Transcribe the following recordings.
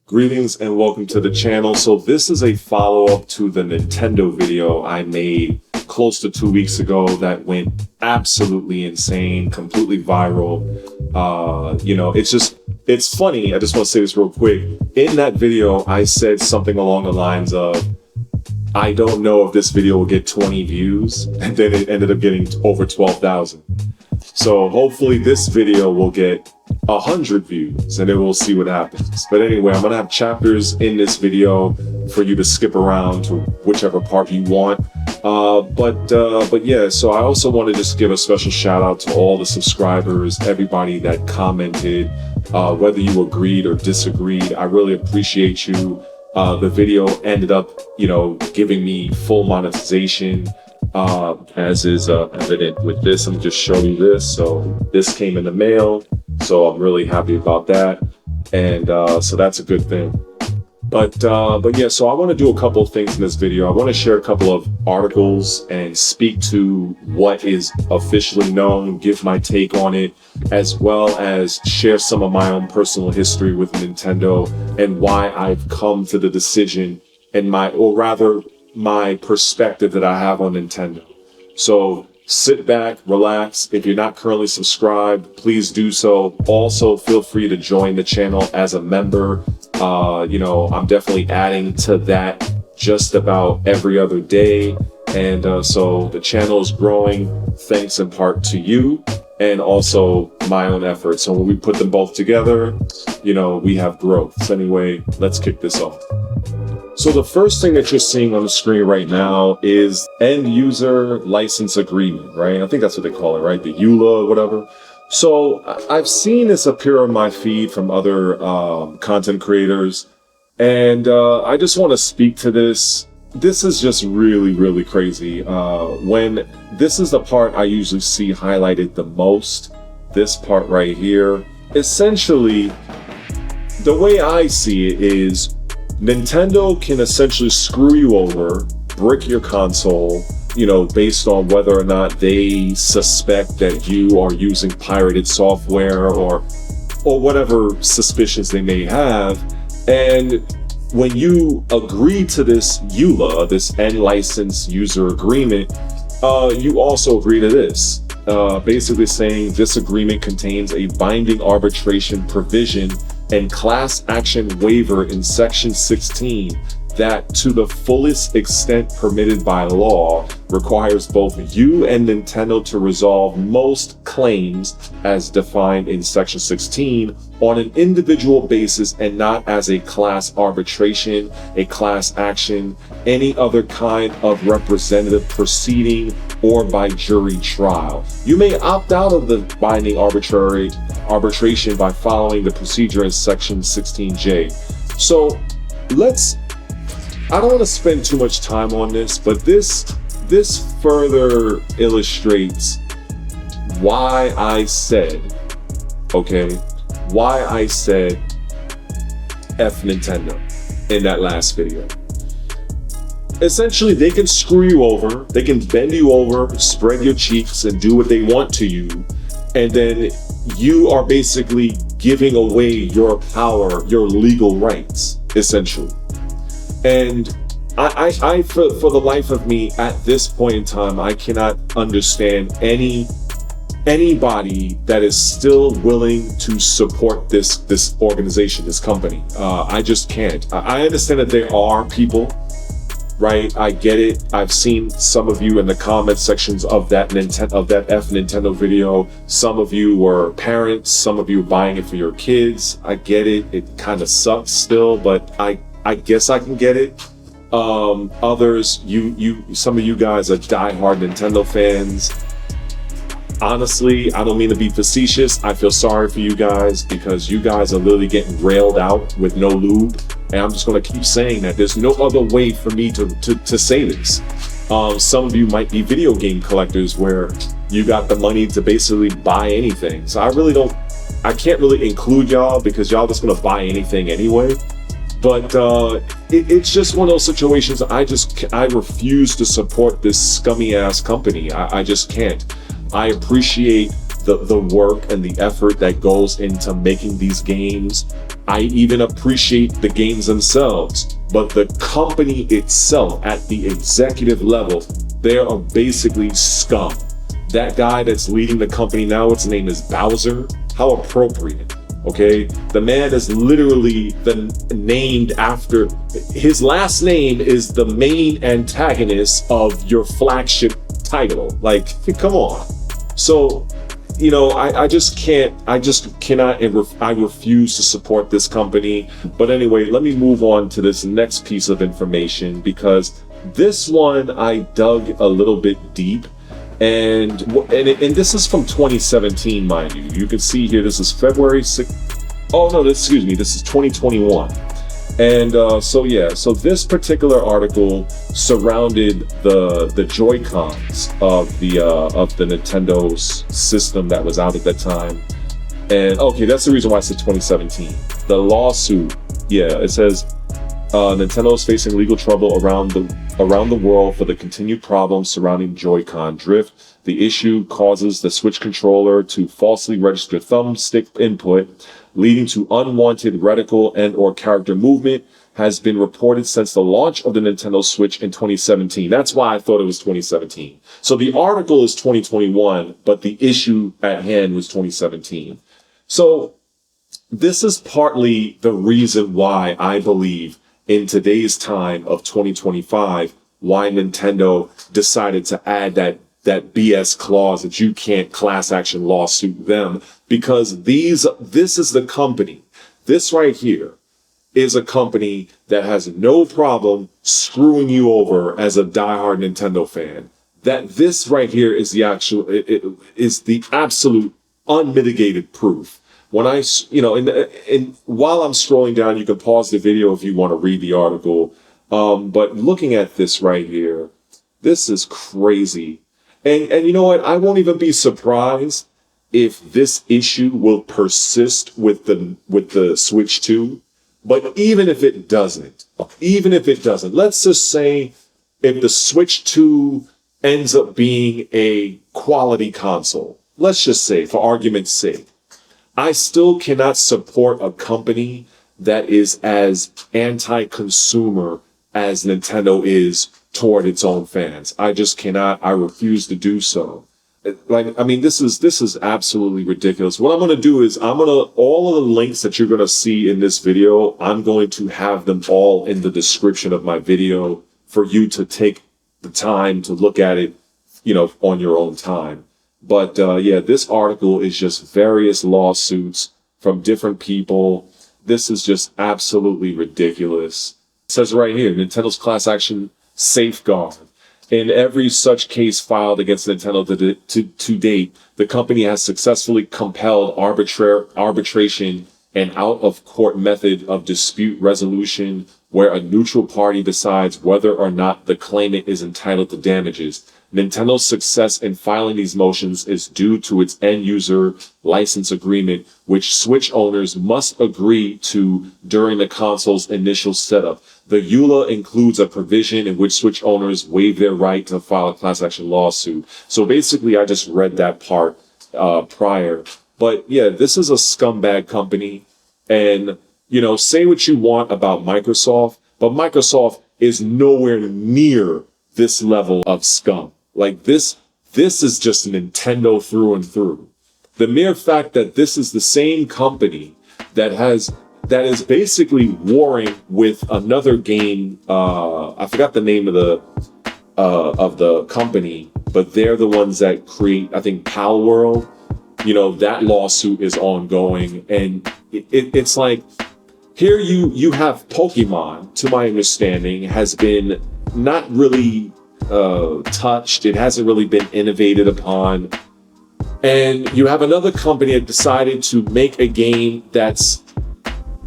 Greetings and welcome to the channel. So this is a follow-up to the Nintendo video I made close to 2 weeks ago that went absolutely insane, completely viral. It's funny. I just want to say this real quick. In that video, I said something along the lines of, I don't know if this video will get 20 views, and then it ended up getting over 12,000. So hopefully this video will get 100 views and then we'll see what happens. But anyway, I'm gonna have chapters in this video for you to skip around to whichever part you want. But yeah, so I also want to just give a special shout out to all the subscribers, everybody that commented, whether you agreed or disagreed. I really appreciate you. The video ended up, giving me full monetization. As is evident with this. I'm just showing you this. So this came in the mail, so I'm really happy about that, and so that's a good thing. But yeah, so I want to do a couple of things in this video. I want to share a couple of articles and speak to what is officially known, give my take on it, as well as share some of my own personal history with Nintendo and why I've come to the decision and my perspective that I have on Nintendo. So sit back, relax. If you're not currently subscribed, please do so. Also, feel free to join the channel as a member. I'm definitely adding to that just about every other day. And so the channel is growing thanks in part to you and also my own efforts. So when we put them both together, we have growth. So anyway, let's kick this off. So the first thing that you're seeing on the screen right now is end user license agreement, right? I think that's what they call it, right? The EULA, whatever. So I've seen this appear on my feed from other content creators, and I just want to speak to this. This is just really, really crazy. When this is the part I usually see highlighted the most, this part right here. Essentially, the way I see it is Nintendo can essentially screw you over, brick your console, based on whether or not they suspect that you are using pirated software or whatever suspicions they may have. And when you agree to this EULA, this end license user agreement, you also agree to this. Basically saying this agreement contains a binding arbitration provision and class action waiver in section 16 that, to the fullest extent permitted by law, requires both you and Nintendo to resolve most claims as defined in section 16 on an individual basis and not as a class arbitration, a class action, any other kind of representative proceeding, or by jury trial. You may opt out of the binding arbitration by following the procedure in section 16J. So I don't want to spend too much time on this, but this further illustrates why I said F Nintendo in that last video. Essentially, they can screw you over, they can bend you over, spread your cheeks, and do what they want to you, and then you are basically giving away your power, your legal rights, essentially. And I for the life of me, at this point in time, I cannot understand anybody that is still willing to support this organization, this company. I just can't. I understand that there are people, right? I get it. I've seen some of you in the comment sections of that F Nintendo video. Some of you were parents. Some of you were buying it for your kids. I get it. It kind of sucks still, but I guess I can get it. Others, some of you guys are diehard Nintendo fans. Honestly, I don't mean to be facetious. I feel sorry for you guys because you guys are literally getting railed out with no lube. And I'm just going to keep saying that. There's no other way for me to say this. Some of you might be video game collectors where you got the money to basically buy anything. So I can't really include y'all because y'all just going to buy anything anyway. But it's just one of those situations. I refuse to support this scummy ass company. I just can't. I appreciate the work and the effort that goes into making these games. I even appreciate the games themselves, but the company itself at the executive level, they are basically scum. That guy that's leading the company now, his name is Bowser. How appropriate, okay? The man is literally named after, his last name is the main antagonist of your flagship title. Like, come on. So, you know, I refuse to support this company. But anyway, let me move on to this next piece of information, because this one I dug a little bit deep. And this is from 2017, mind you. You can see here, this is February 6th. Oh no, excuse me, this is 2021. And so this particular article surrounded the Joy-Cons of the Nintendo system that was out at that time. And okay, that's the reason why I said 2017. The lawsuit, yeah, it says Nintendo is facing legal trouble around the world for the continued problems surrounding Joy-Con drift. The issue causes the Switch controller to falsely register thumbstick input, leading to unwanted reticle and/or character movement, has been reported since the launch of the Nintendo Switch in 2017. That's why I thought it was 2017. So the article is 2021, but the issue at hand was 2017. So this is partly the reason why I believe in today's time of 2025, why Nintendo decided to add that BS clause that you can't class action lawsuit them, because this is the company. This right here is a company that has no problem screwing you over as a diehard Nintendo fan. That this right here is the absolute unmitigated proof. When I, you know, and while I'm scrolling down, you can pause the video if you want to read the article. But looking at this right here, this is crazy. And you know what? I won't even be surprised if this issue will persist with the Switch 2. But even if it doesn't, let's just say if the Switch 2 ends up being a quality console, let's just say, for argument's sake, I still cannot support a company that is as anti-consumer as Nintendo is toward its own fans. I just cannot. I refuse to do so. Like, I mean, this is absolutely ridiculous. What I'm going to do is all of the links that you're going to see in this video, I'm going to have them all in the description of my video for you to take the time to look at it, you know, on your own time. But yeah, this article is just various lawsuits from different people. This is just absolutely ridiculous. It says right here, Nintendo's class action safeguard. In every such case filed against Nintendo to date, the company has successfully compelled arbitration and out-of-court method of dispute resolution where a neutral party decides whether or not the claimant is entitled to damages. Nintendo's success in filing these motions is due to its end-user license agreement, which Switch owners must agree to during the console's initial setup. The EULA includes a provision in which Switch owners waive their right to file a class action lawsuit. So basically, I just read that part prior. But yeah, this is a scumbag company. And, you know, say what you want about Microsoft, but Microsoft is nowhere near this level of scum. Like this is just Nintendo through and through. The mere fact that this is the same company that is basically warring with another game. I forgot the name of the company, but they're the ones that create, I think, PalWorld. You know, that lawsuit is ongoing, and it's like, here you have Pokemon, to my understanding, has been not really touched. It hasn't really been innovated upon. And you have another company that decided to make a game that's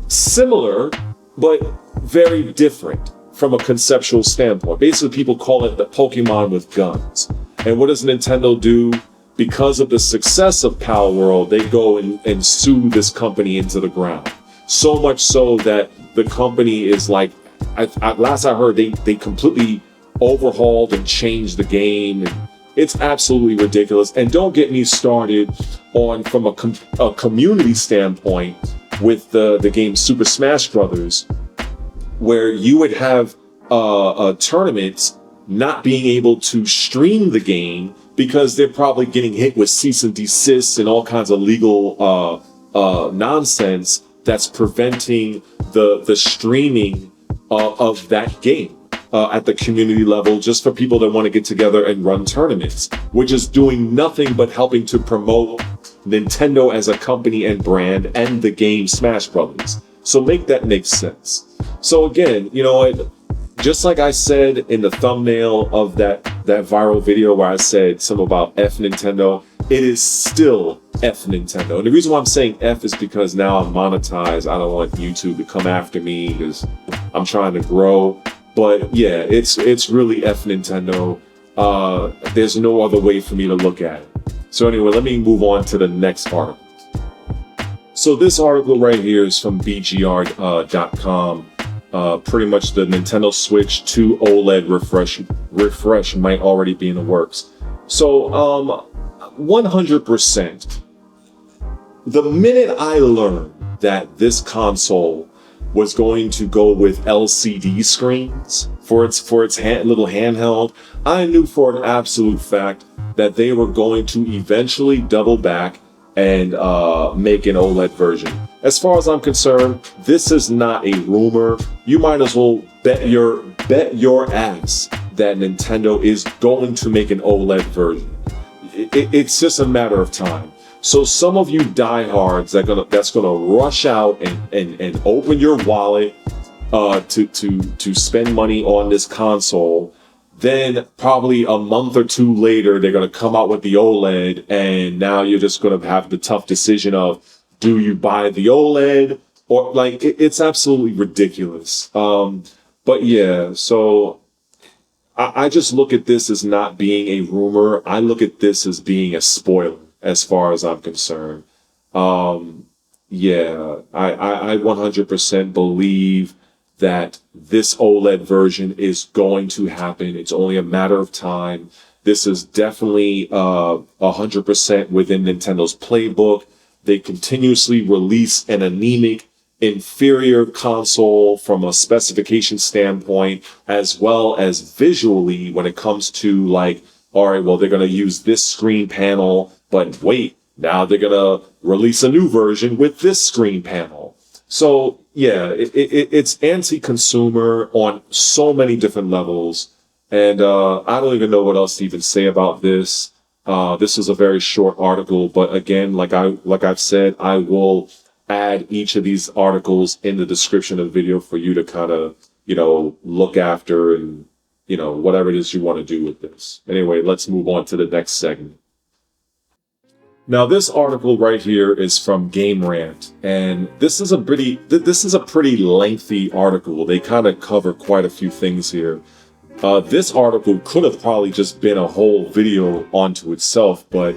similar, but very different from a conceptual standpoint. Basically, people call it the Pokemon with guns. And what does Nintendo do? Because of the success of PalWorld, they go and sue this company into the ground. So much so that the company is like, last I heard, they completely overhauled and changed the game. And it's absolutely ridiculous. And don't get me started on, from a community standpoint, with the game Super Smash Brothers, where you would have tournaments not being able to stream the game because they're probably getting hit with cease and desist and all kinds of legal nonsense that's preventing the streaming of that game at the community level, just for people that want to get together and run tournaments, which is doing nothing but helping to promote Nintendo as a company and brand and the game Smash Brothers. So make that make sense. So again, you know what? Just like I said in the thumbnail of that viral video where I said something about F Nintendo, it is still F Nintendo. And the reason why I'm saying F is because now I'm monetized. I don't want YouTube to come after me because I'm trying to grow. But yeah, it's really F Nintendo. There's no other way for me to look at it. So anyway, let me move on to the next article. So this article right here is from BGR.com. Pretty much the Nintendo Switch 2 OLED refresh might already be in the works. So 100%. The minute I learned that this console was going to go with LCD screens for its little handheld, I knew for an absolute fact that they were going to eventually double back and make an OLED version. As far as I'm concerned, this is not a rumor. You might as well bet your ass that Nintendo is going to make an OLED version. It's just a matter of time. So some of you diehards that's gonna rush out and open your wallet to spend money on this console. Then probably a month or two later, they're going to come out with the OLED, and now you're just going to have the tough decision of, do you buy the OLED? Or like, it's absolutely ridiculous. But yeah, so I just look at this as not being a rumor. I look at this as being a spoiler as far as I'm concerned. Yeah, I 100% believe that this OLED version is going to happen. It's only a matter of time. This is definitely 100% within Nintendo's playbook. They continuously release an anemic, inferior console from a specification standpoint, as well as visually when it comes to like, all right, well, they're going to use this screen panel, but wait, now they're going to release a new version with this screen panel. So yeah, it's anti-consumer on so many different levels. And I don't even know what else to even say about this. This is a very short article, but again, like I've said, I will add each of these articles in the description of the video for you to kind of, look after and, whatever it is you want to do with this. Anyway, let's move on to the next segment. Now, this article right here is from Game Rant, and this is a pretty lengthy article. They kind of cover quite a few things here. This article could have probably just been a whole video onto itself, but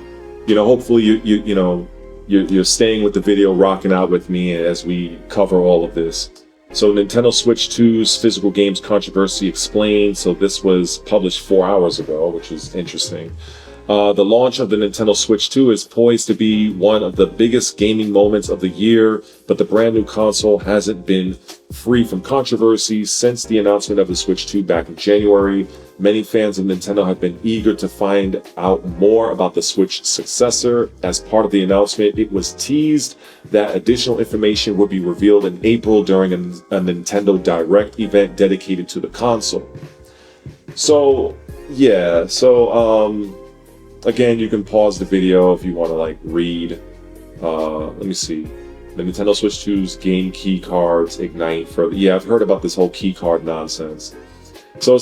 hopefully you're staying with the video, rocking out with me as we cover all of this. So Nintendo Switch 2's physical games controversy explained. So this was published 4 hours ago, which is interesting. The launch of the Nintendo Switch 2 is poised to be one of the biggest gaming moments of the year, but the brand new console hasn't been free from controversy since the announcement of the Switch 2 back in January. Many fans of Nintendo have been eager to find out more about the Switch successor. As part of the announcement, it was teased that additional information would be revealed in April during a Nintendo Direct event dedicated to the console. So, yeah, again, you can pause the video if you want to read. Let me see. The Nintendo Switch 2's game key cards ignite further. Yeah, I've heard about this whole key card nonsense. So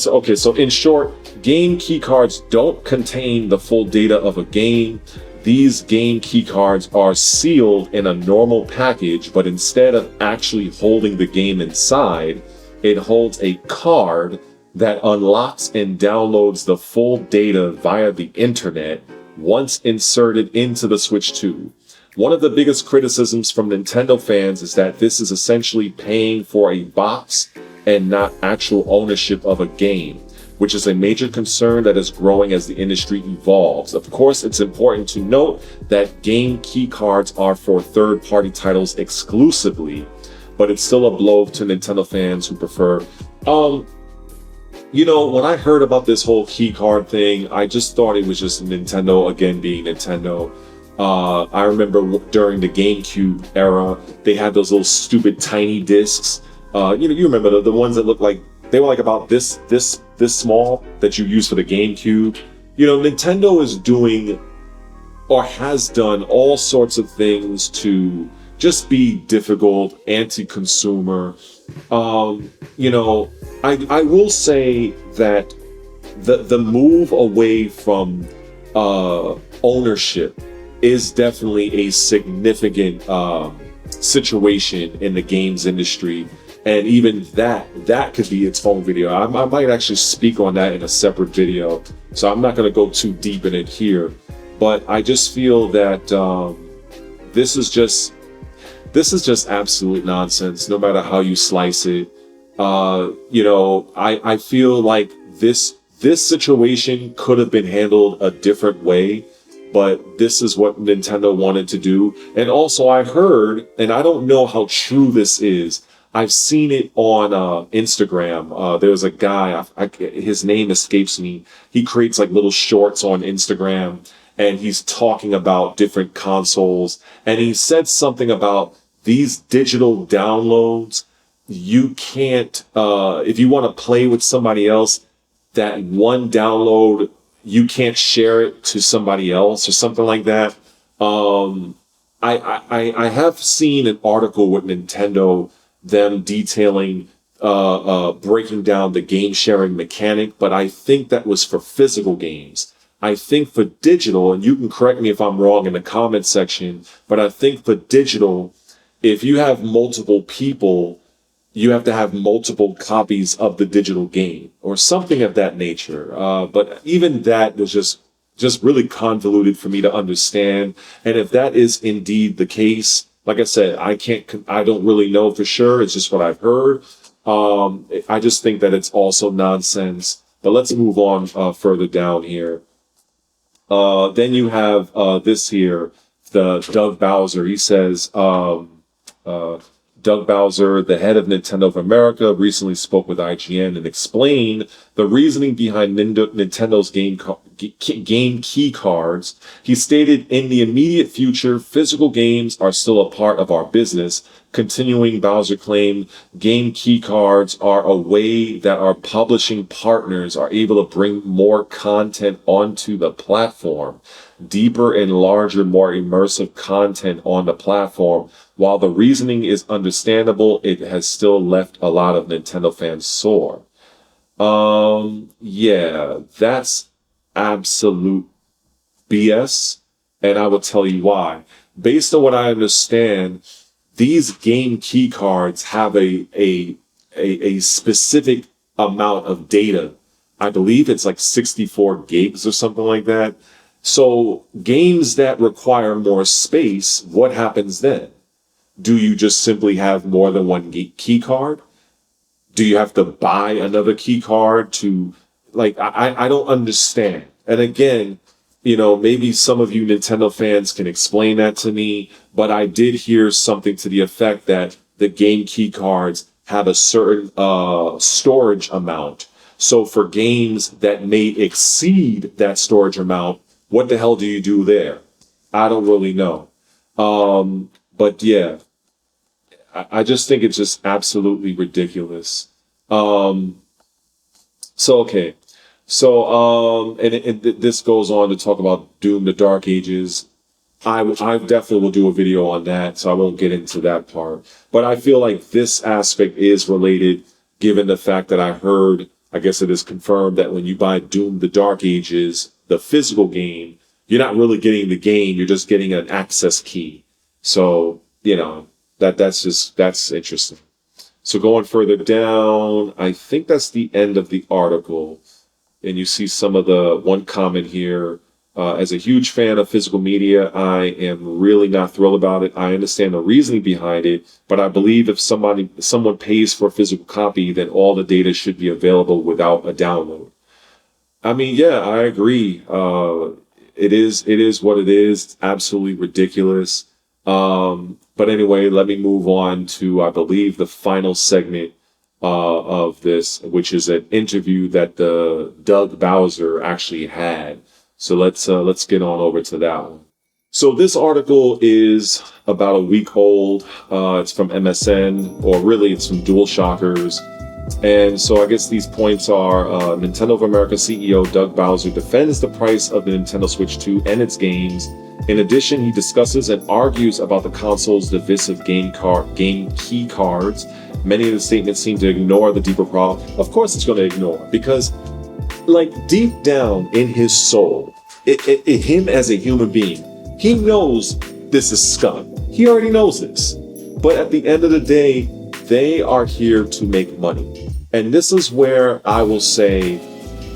in short, game key cards don't contain the full data of a game. These game key cards are sealed in a normal package, but instead of actually holding the game inside, it holds a card that unlocks and downloads the full data via the internet once inserted into the Switch 2. One of the biggest criticisms from Nintendo fans is that this is essentially paying for a box and not actual ownership of a game. which is a major concern that is growing as the industry evolves. Of course, it's important to note that game key cards are for third-party titles exclusively, but it's still a blow to Nintendo fans who prefer. You know, when I heard about this whole key card thing, I just thought it was just Nintendo again being Nintendo. I remember during the GameCube era, they had those little stupid tiny discs. You remember the ones that looked like they were like about this small that you use for the GameCube. You know, Nintendo is doing or has done all sorts of things to just be difficult, anti-consumer. You know, I will say that the move away from ownership is definitely a significant situation in the games industry. And even that could be its own video. I might actually speak on that in a separate video. So I'm not going to go too deep in it here. But I just feel that this is just absolute nonsense, no matter how you slice it. You know, I feel like this situation could have been handled a different way. But this is what Nintendo wanted to do. And also I heard, and I don't know how true this is, I've seen it on Instagram. There's a guy, his name escapes me. He creates like little shorts on Instagram, and he's talking about different consoles. And he said something about these digital downloads. You can't, if you want to play with somebody else, that one download, you can't share it to somebody else or something like that. I have seen an article with Nintendo, them detailing breaking down the game sharing mechanic, but I think that was for physical games. I think for digital, and you can correct me if I'm wrong in the comment section, but I think for digital, if you have multiple people, you have to have multiple copies of the digital game or something of that nature. But even that was just really convoluted for me to understand. And if that is indeed the case, like I said, I don't really know for sure. It's just what I've heard. I just think that it's also nonsense. But let's move on further down here. Then you have this here, the Doug Bowser. He says, Doug Bowser, the head of Nintendo of America, recently spoke with IGN and explained the reasoning behind Nintendo's game key cards. He stated, in the immediate future, physical games are still a part of our business. Continuing, Bowser claimed, game key cards are a way that our publishing partners are able to bring more content onto the platform. Deeper and larger, more immersive content on the platform. While the reasoning is understandable, it has still left a lot of Nintendo fans sore. Yeah, that's absolute BS, and I will tell you why. Based on what I understand, these game key cards have a specific amount of data. I believe it's like 64 gigs or something like that. So games that require more space, what happens then? Do you just simply have more than one key card? Do you have to buy another key card to, like, I don't understand. And again, you know, maybe some of you Nintendo fans can explain that to me, but I did hear something to the effect that the game key cards have a certain storage amount. So for games that may exceed that storage amount, what the hell do you do there? I don't really know. But yeah, I just think it's just absolutely ridiculous. Okay. And this goes on to talk about Doom: The Dark Ages. I definitely will do a video on that, so I won't get into that part. But I feel like this aspect is related, given the fact that I heard, I guess it is confirmed, that when you buy Doom: The Dark Ages, the physical game, you're not really getting the game, you're just getting an access key. So, you know, that's interesting. So going further down, I think that's the end of the article. And you see some of the one comment here. As a huge fan of physical media, I am really not thrilled about it. I understand the reasoning behind it, but I believe if someone pays for a physical copy, then all the data should be available without a download. I mean, yeah, I agree. It is what it is. It's absolutely ridiculous. But anyway, let me move on to, I believe, the final segment of this, which is an interview that the Doug Bowser actually had. So let's get on over to that one. So this article is about a week old. It's from MSN, or really it's from Dual Shockers. And so I guess these points are Nintendo of America CEO Doug Bowser defends the price of the Nintendo Switch 2 and its games. In addition, he discusses and argues about the console's divisive game key cards. Many of the statements seem to ignore the deeper problem. Of course it's going to ignore, because like deep down in his soul, him as a human being, he knows this is scum. He already knows this. But at the end of the day, they are here to make money. And this is where I will say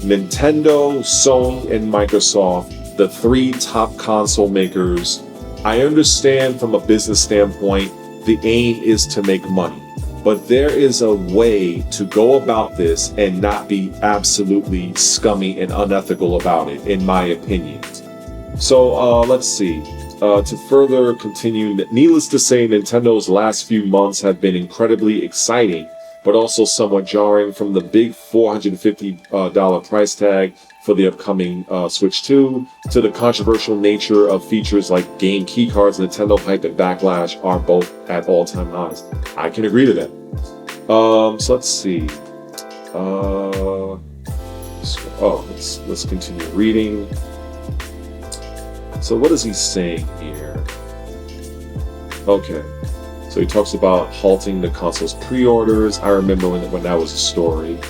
Nintendo, Sony, and Microsoft, the three top console makers, I understand from a business standpoint, the aim is to make money. But there is a way to go about this and not be absolutely scummy and unethical about it, in my opinion. So let's see. To further continue, needless to say, Nintendo's last few months have been incredibly exciting, but also somewhat jarring, from the big $450 price tag for the upcoming Switch 2 to the controversial nature of features like game keycards. Nintendo hype and backlash are both at all-time highs. I can agree to that. So let's see. Let's continue reading. So what is he saying here? Okay, so he talks about halting the console's pre-orders. I remember when that was a story.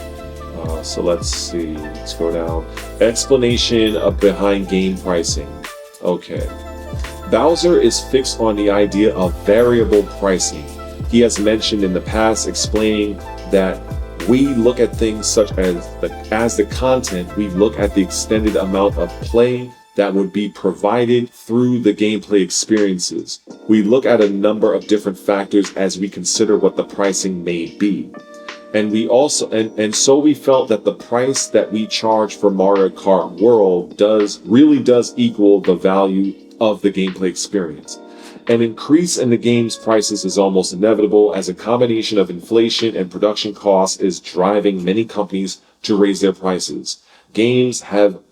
So let's see, let's go down. Explanation of behind game pricing. Okay. Bowser is fixed on the idea of variable pricing. He has mentioned in the past, explaining that we look at things such as the content, we look at the extended amount of play that would be provided through the gameplay experiences. We look at a number of different factors as we consider what the pricing may be. And we also, so we felt that the price that we charge for Mario Kart World really does equal the value of the gameplay experience. An increase in the game's prices is almost inevitable, as a combination of inflation and production costs is driving many companies to raise their prices. Games have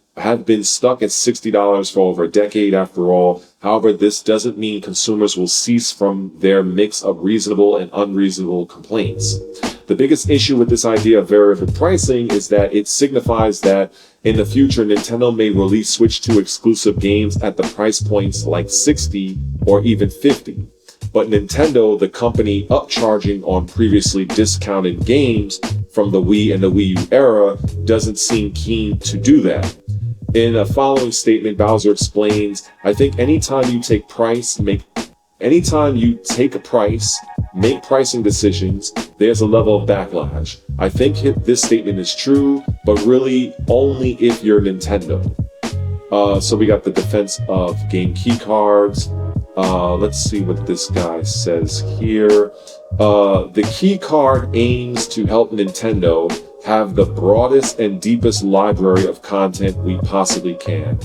been stuck at $60 for over a decade after all. However, this doesn't mean consumers will cease from their mix of reasonable and unreasonable complaints. The biggest issue with this idea of variable pricing is that it signifies that in the future, Nintendo may release Switch 2 exclusive games at the price points like $60 or even $50. But Nintendo, the company upcharging on previously discounted games from the Wii and the Wii U era, doesn't seem keen to do that. In a following statement, Bowser explains, I think anytime you take a price, make pricing decisions, there's a level of backlash. I think this statement is true, but really only if you're Nintendo. So we got the defense of game key cards. Let's see what this guy says here. The key card aims to help Nintendo have the broadest and deepest library of content we possibly can.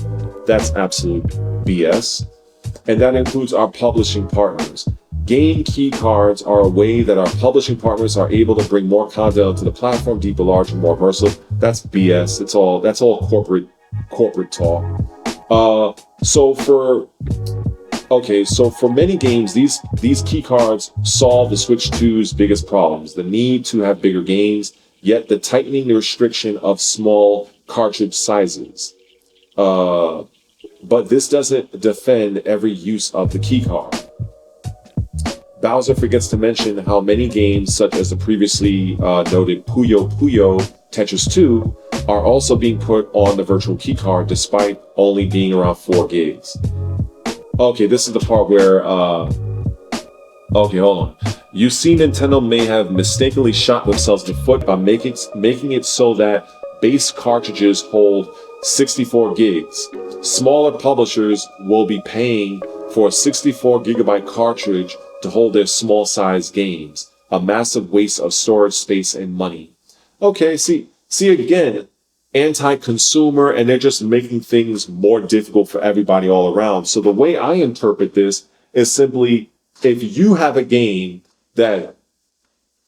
That's absolute BS. And that includes our publishing partners. Game key cards are a way that our publishing partners are able to bring more content onto the platform, deeper, larger, more immersive. That's BS. That's all corporate talk. So for many games, these key cards solve the Switch 2's biggest problems: the need to have bigger games, yet the tightening the restriction of small cartridge sizes. But this doesn't defend every use of the key card. Bowser forgets to mention how many games, such as the previously noted Puyo Puyo Tetris 2, are also being put on the virtual key card despite only being around 4 gigs. Okay, this is the part where, okay, hold on. You see, Nintendo may have mistakenly shot themselves in the foot by making it so that base cartridges hold 64 gigs. Smaller publishers will be paying for a 64 gigabyte cartridge to hold their small size games. A massive waste of storage space and money. Okay, see again, anti-consumer, and they're just making things more difficult for everybody all around. So the way I interpret this is simply, if you have a game that,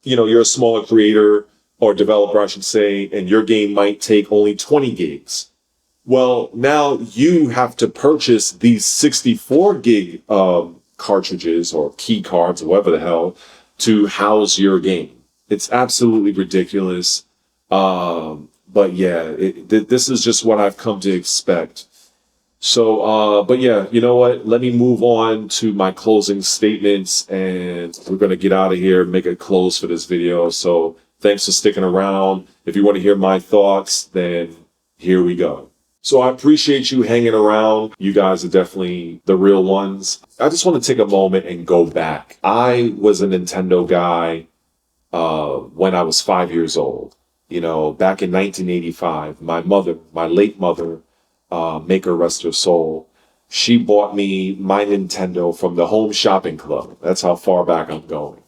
you're a smaller creator or developer, I should say, and your game might take only 20 gigs. Well, now you have to purchase these 64 gig cartridges or key cards, or whatever the hell, to house your game. It's absolutely ridiculous. But yeah, this is just what I've come to expect. So, but yeah, you know what? Let me move on to my closing statements, and we're going to get out of here and make a close for this video. So thanks for sticking around. If you want to hear my thoughts, then here we go. So I appreciate you hanging around. You guys are definitely the real ones. I just want to take a moment and go back. I was a Nintendo guy when I was 5 years old. Back in 1985, my mother, my late mother, make her rest her soul, she bought me my Nintendo from the home shopping club. That's how far back I'm going.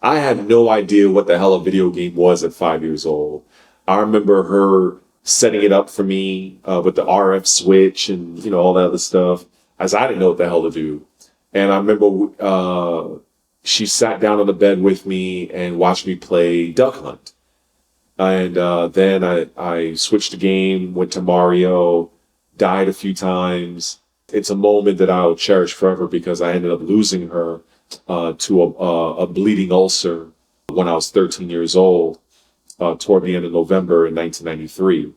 I had no idea what the hell a video game was at 5 years old. I remember her setting it up for me with the RF switch and, all that other stuff, as I didn't know what the hell to do. And I remember she sat down on the bed with me and watched me play Duck Hunt. And then I switched the game, went to Mario, died a few times. It's a moment that I'll cherish forever because I ended up losing her to a bleeding ulcer when I was 13 years old, toward the end of November in 1993.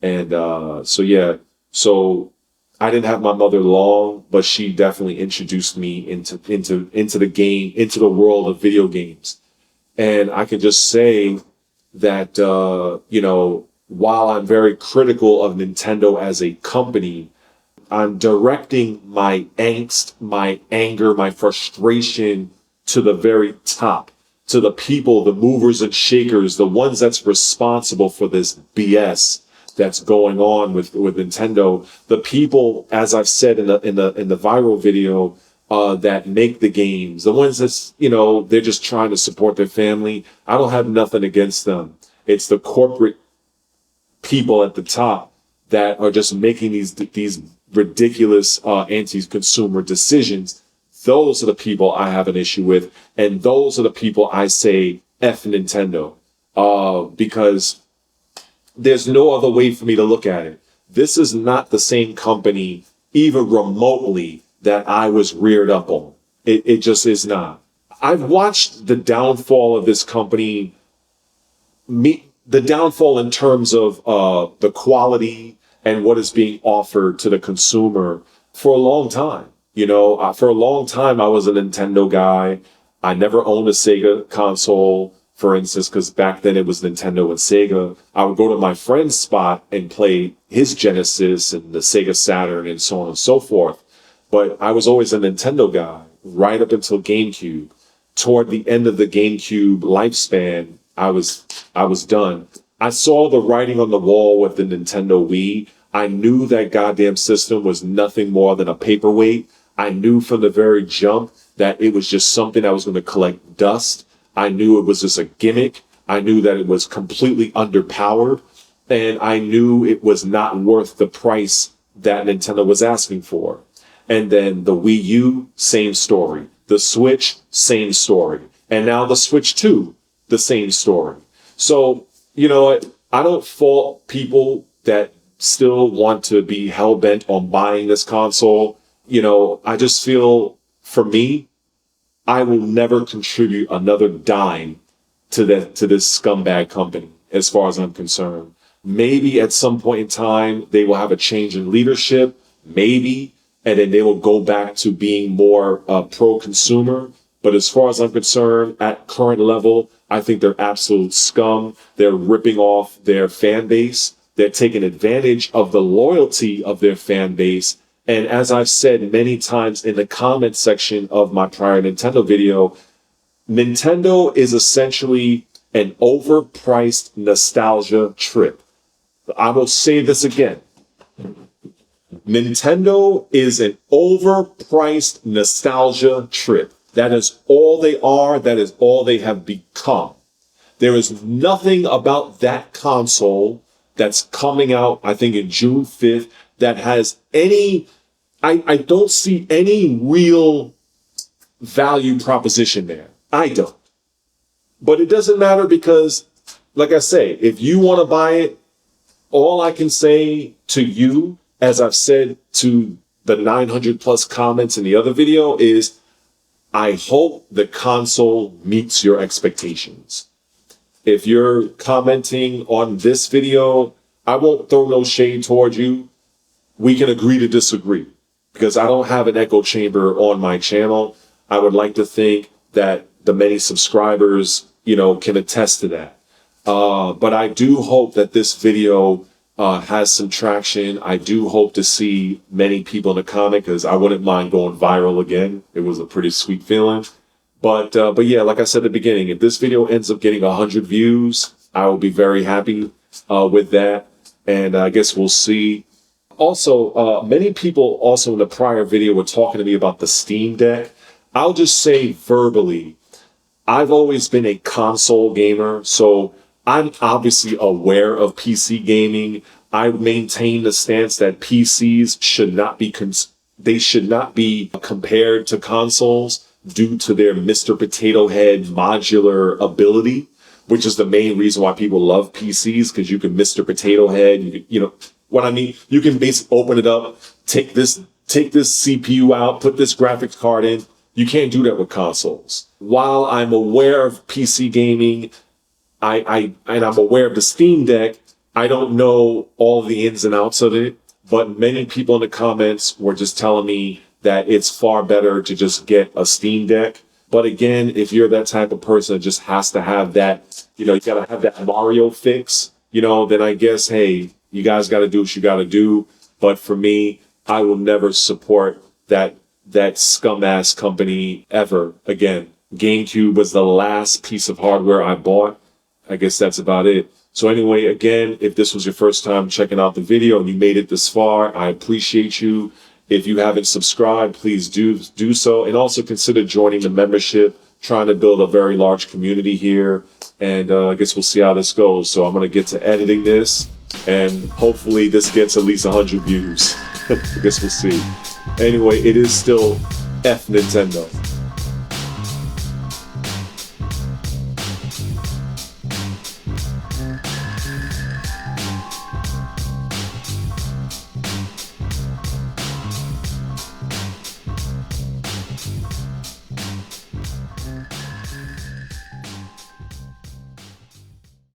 And so I didn't have my mother long, but she definitely introduced me into the game, into the world of video games. And I can just say that, while I'm very critical of Nintendo as a company, I'm directing my angst, my anger, my frustration to the very top, to the people, the movers and shakers, the ones that's responsible for this BS that's going on with Nintendo. The people, as I've said in the viral video, that make the games, the ones that's, they're just trying to support their family. I don't have nothing against them. It's the corporate people at the top that are just making these ridiculous anti-consumer decisions. Those are the people I have an issue with, and those are the people I say F Nintendo, because there's no other way for me to look at it. This is not the same company, even remotely, that I was reared up on. It just is not. I've watched the downfall of this company, the downfall in terms of the quality and what is being offered to the consumer for a long time. For a long time, I was a Nintendo guy. I never owned a Sega console, for instance, because back then it was Nintendo and Sega. I would go to my friend's spot and play his Genesis and the Sega Saturn and so on and so forth. But I was always a Nintendo guy right up until GameCube. Toward the end of the GameCube lifespan, I was done. I saw the writing on the wall with the Nintendo Wii. I knew that goddamn system was nothing more than a paperweight. I knew from the very jump that it was just something that was going to collect dust. I knew it was just a gimmick. I knew that it was completely underpowered. And I knew it was not worth the price that Nintendo was asking for. And then the Wii U, same story. The Switch, same story. And now the Switch 2, the same story. So, I don't fault people that still want to be hell-bent on buying this console. I just feel, for me, I will never contribute another dime to this scumbag company, as far as I'm concerned. Maybe at some point in time, they will have a change in leadership, maybe, and then they will go back to being more pro-consumer. But as far as I'm concerned, at current level, I think they're absolute scum. They're ripping off their fan base. They're taking advantage of the loyalty of their fan base. And as I've said many times in the comment section of my prior Nintendo video, Nintendo is essentially an overpriced nostalgia trip. I will say this again. Nintendo is an overpriced nostalgia trip. That is all they are. That is all they have become. There is nothing about that console that's coming out, I think in June 5th, that has any, I don't see any real value proposition there. I don't. But it doesn't matter because, like I say, if you want to buy it, all I can say to you, as I've said to the 900 plus comments in the other video, is I hope the console meets your expectations. If you're commenting on this video, I won't throw no shade towards you. We can agree to disagree because I don't have an echo chamber on my channel. I would like to think that the many subscribers, can attest to that. But I do hope that this video has some traction. I do hope to see many people in the comment because I wouldn't mind going viral again. It was a pretty sweet feeling. But yeah, like I said at the beginning, if this video ends up getting 100 views, I will be very happy with that. And I guess we'll see. Also, many people also in the prior video were talking to me about the Steam Deck. I'll just say verbally, I've always been a console gamer, so I'm obviously aware of PC gaming. I maintain the stance that PCs should not be compared to consoles due to their Mr. Potato Head modular ability, which is the main reason why people love PCs, because you can Mr. Potato Head, what I mean? You can basically open it up, take this CPU out, put this graphics card in. You can't do that with consoles. While I'm aware of PC gaming, and I'm aware of the Steam Deck, I don't know all the ins and outs of it, but many people in the comments were just telling me that it's far better to just get a Steam Deck. But again, if you're that type of person that just has to have that, you gotta have that Mario fix, then I guess, hey, you guys gotta do what you gotta do. But for me, I will never support that scum-ass company ever again. GameCube was the last piece of hardware I bought. I guess that's about it. So anyway, again, if this was your first time checking out the video and you made it this far, I appreciate you. If you haven't subscribed, please do so. And also consider joining the membership, trying to build a very large community here. And I guess we'll see how this goes. So I'm going to get to editing this, and hopefully this gets at least 100 views. I guess we'll see. Anyway, it is still F Nintendo.